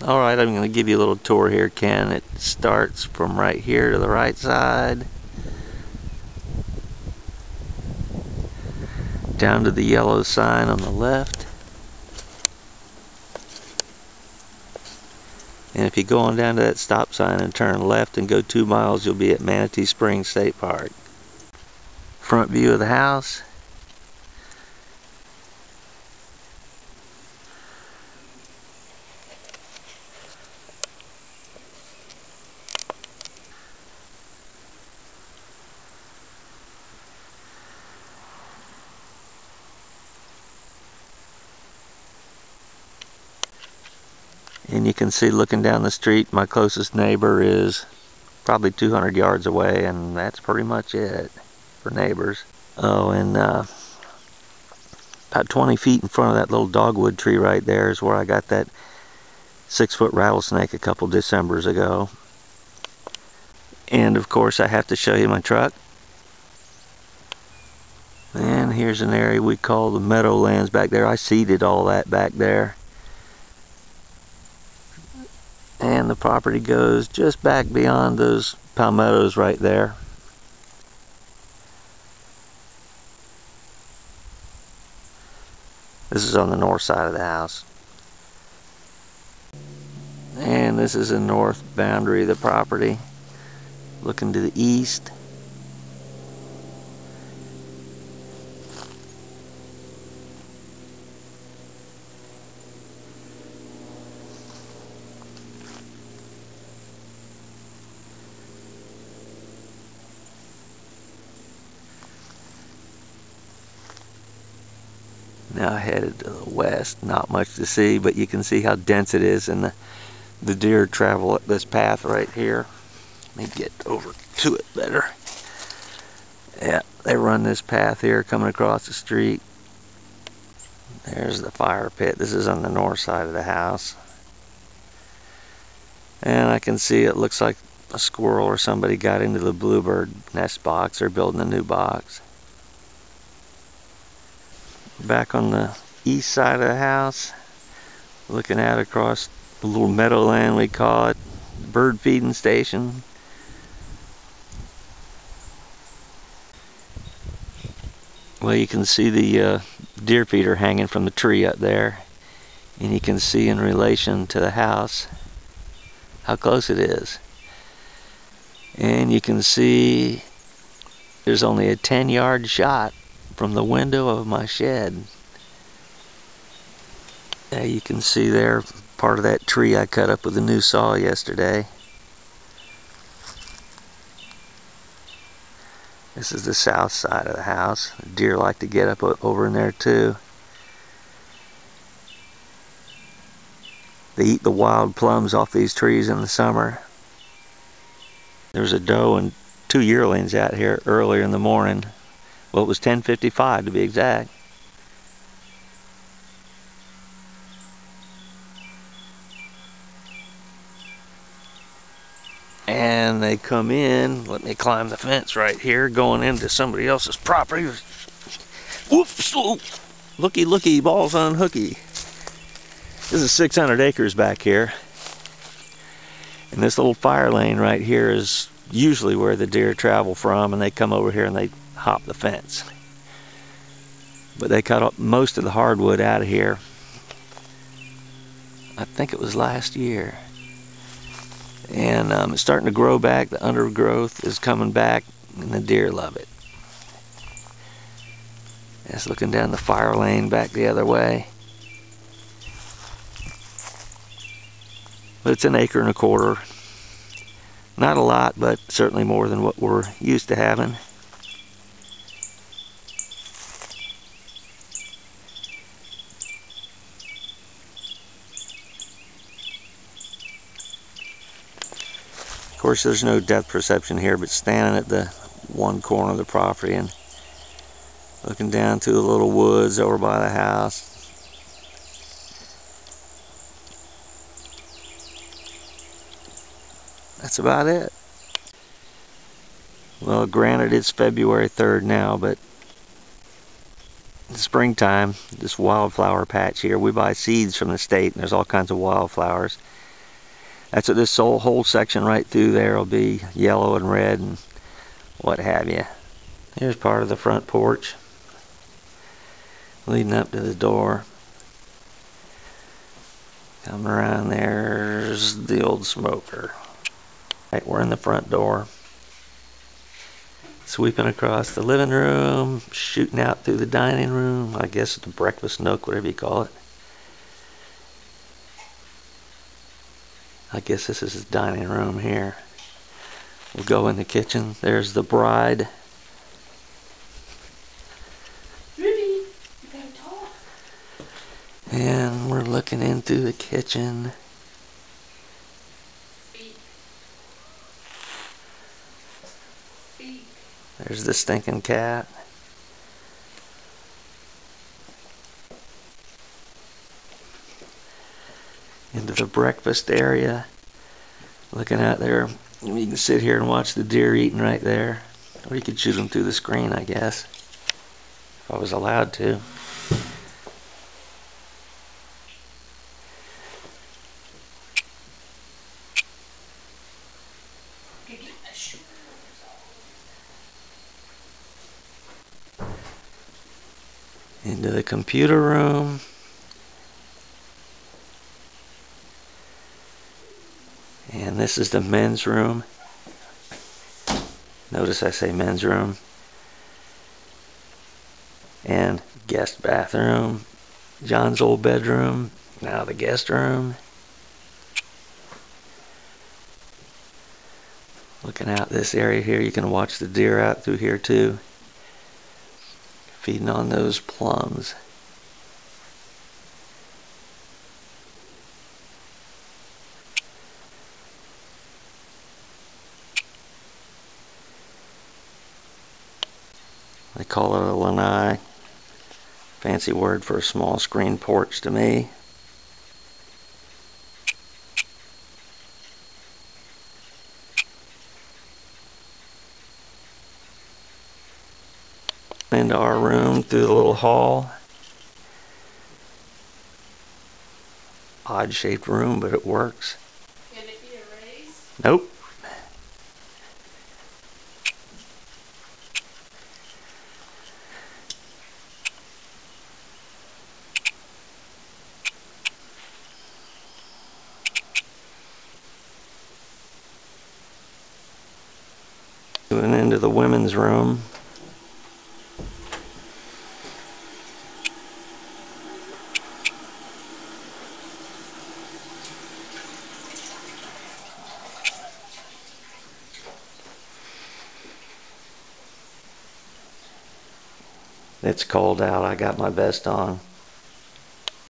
Alright, I'm going to give you a little tour here, Ken. It starts from right here to the right side, down to the yellow sign on the left. And if you go on down to that stop sign and turn left and go 2 miles, you'll be at Manatee Springs State Park. Front view of the house. And you can see, looking down the street, my closest neighbor is probably 200 yards away, and that's pretty much it for neighbors. Oh, and about 20 feet in front of that little dogwood tree right there is where I got that 6-foot rattlesnake a couple Decembers ago. And of course I have to show you my truck. And here's an area we call the Meadowlands back there. I seeded all that back there. And the property goes just back beyond those palmettos right there. This is on the north side of the house. And this is the north boundary of the property. Looking to the east. Now headed to the west, not much to see, but you can see how dense it is, and the deer travel up this path right here. Let me get over to it better. Yeah, they run this path here coming across the street. There's the fire pit. This is on the north side of the house. And I can see it looks like a squirrel or somebody got into the bluebird nest box. They're building a new box. Back on the east side of the house, looking out across the little meadowland, we call it, bird feeding station. Well, you can see the deer feeder hanging from the tree up there, and you can see in relation to the house how close it is. And you can see there's only a 10-yard shot from the window of my shed. Yeah, you can see there part of that tree I cut up with a new saw yesterday. This is the south side of the house. Deer like to get up over in there too. They eat the wild plums off these trees in the summer. There's a doe and 2 yearlings out here earlier in the morning. Well, it was 10:55 to be exact. And they come in, let me climb the fence right here, going into somebody else's property. Whoops! Looky, looky, balls on hooky. This is 600 acres back here. And this little fire lane right here is usually where the deer travel from, and they come over here and they hop the fence. But they cut up most of the hardwood out of here. I think it was last year. And it's starting to grow back. The undergrowth is coming back, and the deer love it. Just looking down the fire lane back the other way. But it's an 1.25 acres. Not a lot, but certainly more than what we're used to having. Of course, there's no depth perception here, but standing at the one corner of the property and looking down to the little woods over by the house. That's about it. Well, granted, it's February 3rd now, but in springtime, this wildflower patch here, we buy seeds from the state, and there's all kinds of wildflowers. That's what this whole section right through there will be, yellow and red and what have you. Here's part of the front porch leading up to the door. Coming around, there's the old smoker. Right, we're in the front door. Sweeping across the living room, shooting out through the dining room. I guess it's the breakfast nook, whatever you call it. I guess this is his dining room here. We'll go in the kitchen. There's the bride. Ruby, you gotta talk. And we're looking into the kitchen. Speak. Speak. There's the stinking cat. Into the breakfast area. Looking out there. You can sit here and watch the deer eating right there. Or you could shoot them through the screen, I guess. If I was allowed to. Into the computer room. And this is the men's room. Notice I say men's room. And guest bathroom. John's old bedroom. Now the guest room. Looking out this area here, you can watch the deer out through here too. Feeding on those plums. They call it a lanai. Fancy word for a small screen porch to me. Into our room through the little hall. Odd shaped room, but it works. Can it be erased? Nope. Going into the women's room. It's cold out. I got my vest on.